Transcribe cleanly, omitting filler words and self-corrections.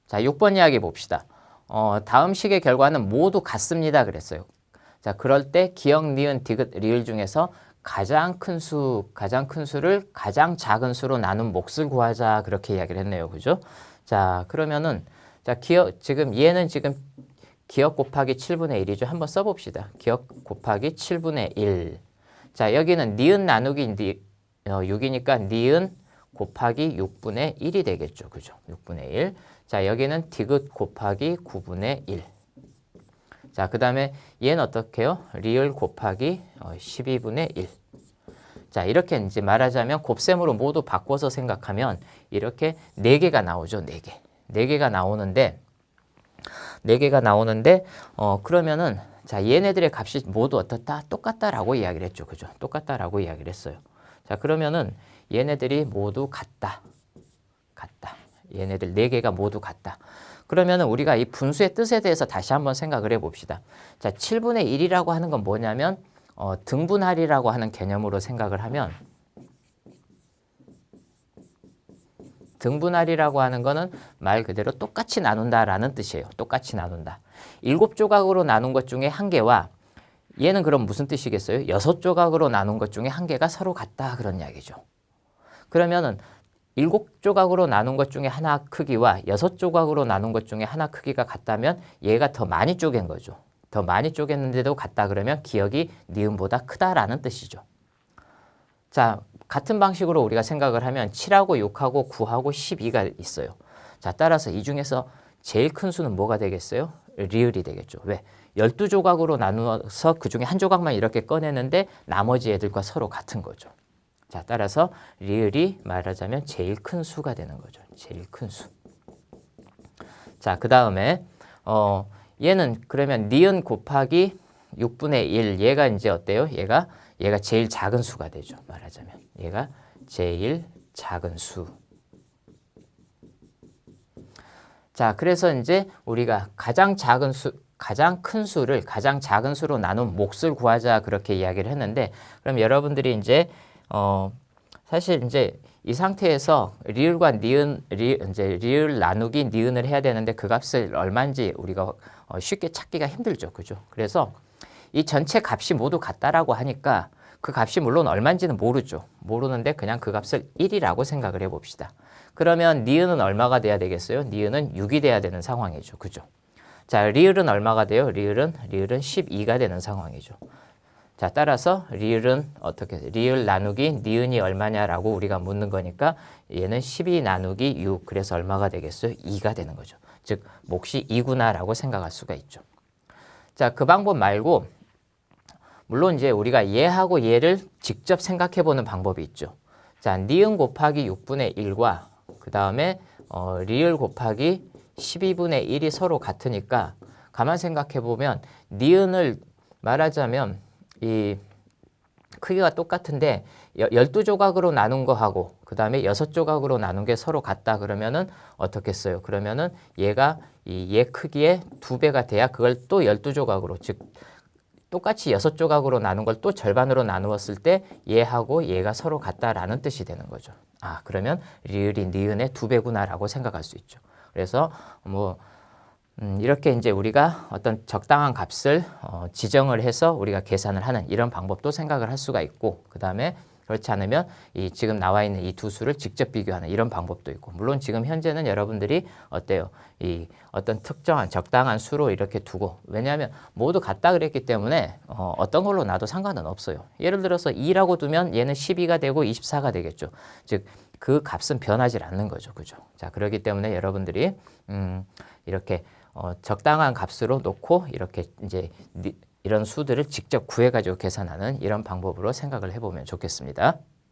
자, 6번 이야기 봅시다. 다음 식의 결과는 모두 같습니다. 그랬어요. 자, 그럴 때 기역, 니은, 디귿, 리을 중에서 가장 큰 수를 가장 작은 수로 나눈 몫을 구하자. 그렇게 이야기를 했네요. 그죠? 자, 그러면은, 자, 지금 얘는 지금 기역 곱하기 7분의 1이죠. 한번 써봅시다. 기역 곱하기 7분의 1. 자, 여기는 니은 나누기 6이니까 니은 곱하기 6분의 1이 되겠죠. 그죠? 6분의 1. 자, 여기는 디귿 곱하기 9분의 1. 자, 그 다음에 얘는 어떻게 해요? 리을 곱하기 12분의 1. 자, 이렇게 이제 말하자면 곱셈으로 모두 바꿔서 생각하면 이렇게 4개가 나오죠. 4개. 4개가 나오는데, 그러면은, 자, 얘네들의 값이 모두 어떻다? 똑같다라고 이야기를 했죠. 그죠? 똑같다라고 이야기를 했어요. 자, 그러면은 얘네들이 모두 같다. 얘네들 4개가 모두 같다. 그러면은 우리가 이 분수의 뜻에 대해서 다시 한번 생각을 해봅시다. 자, 7분의 1이라고 하는 건 뭐냐면 등분할이라고 하는 개념으로 생각을 하면 등분할이라고 하는 거는 말 그대로 똑같이 나눈다라는 뜻이에요. 똑같이 나눈다. 7조각으로 나눈 것 중에 1개와 얘는 그럼 무슨 뜻이겠어요? 6조각으로 나눈 것 중에 1개가 서로 같다 그런 이야기죠. 그러면은 7조각으로 나눈 것 중에 하나 크기와 6조각으로 나눈 것 중에 하나 크기가 같다면 얘가 더 많이 쪼갠 거죠. 더 많이 쪼갰는데도 같다 그러면 기역이 니은보다 크다라는 뜻이죠. 자, 같은 방식으로 우리가 생각을 하면 7하고 6하고 9하고 12가 있어요. 자, 따라서 이 중에서 제일 큰 수는 뭐가 되겠어요? 리을이 되겠죠. 왜? 12조각으로 나누어서 그 중에 한 조각만 이렇게 꺼내는데 나머지 애들과 서로 같은 거죠. 자, 따라서 리을이 말하자면 제일 큰 수가 되는 거죠. 제일 큰 수. 자, 그 다음에 얘는 그러면 니은 곱하기 6분의 1. 얘가 이제 어때요? 얘가 제일 작은 수가 되죠. 말하자면 얘가 제일 작은 수. 자, 그래서 이제 우리가 가장 큰 수를 가장 작은 수로 나눈 몫을 구하자 그렇게 이야기를 했는데, 그럼 여러분들이 이제 사실 이제 이 상태에서 리을과 리을 나누기 니은을 해야 되는데 그 값을 얼마인지 우리가 쉽게 찾기가 힘들죠. 그죠? 그래서 이 전체 값이 모두 같다라고 하니까 그 값이 물론 얼마인지는 모르죠. 모르는데 그냥 그 값을 1이라고 생각을 해봅시다. 그러면 니은은 얼마가 돼야 되겠어요? 니은은 6이 돼야 되는 상황이죠. 그죠? 자, 리을은 얼마가 돼요? 리을은 12가 되는 상황이죠. 자, 따라서 리을은 리을 나누기 니은이 얼마냐라고 우리가 묻는 거니까 얘는 12 나누기 6, 그래서 얼마가 되겠어요? 2가 되는 거죠. 즉 몫이 2구나라고 생각할 수가 있죠. 자, 그 방법 말고 물론 이제 우리가 얘하고 얘를 직접 생각해 보는 방법이 있죠. 자, 니은 곱하기 6분의 1과 그 다음에 리을 곱하기 12분의 1이 서로 같으니까 가만 생각해 보면 니은을 말하자면 이 크기가 똑같은데 12조각으로 나눈 거하고 그 다음에 6조각으로 나눈 게 서로 같다 그러면은 어떻겠어요? 그러면은 얘가 얘 크기의 2배가 돼야 그걸 또 12조각으로, 즉 똑같이 6조각으로 나눈 걸 또 절반으로 나누었을 때 얘하고 얘가 서로 같다라는 뜻이 되는 거죠. 아, 그러면 리을이 니은의 2배구나라고 생각할 수 있죠. 그래서 이렇게 이제 우리가 어떤 적당한 값을 지정을 해서 우리가 계산을 하는 이런 방법도 생각을 할 수가 있고, 그 다음에 그렇지 않으면 이 지금 나와 있는 이 두 수를 직접 비교하는 이런 방법도 있고, 물론 지금 현재는 여러분들이 어때요? 이 어떤 특정한 적당한 수로 이렇게 두고, 왜냐하면 모두 같다 그랬기 때문에 어떤 걸로 놔도 상관은 없어요. 예를 들어서 2라고 두면 얘는 12가 되고 24가 되겠죠. 즉 그 값은 변하지 않는 거죠. 그죠? 자, 그렇기 때문에 여러분들이 이렇게 적당한 값으로 놓고 이렇게 이제 이런 수들을 직접 구해가지고 계산하는 이런 방법으로 생각을 해보면 좋겠습니다.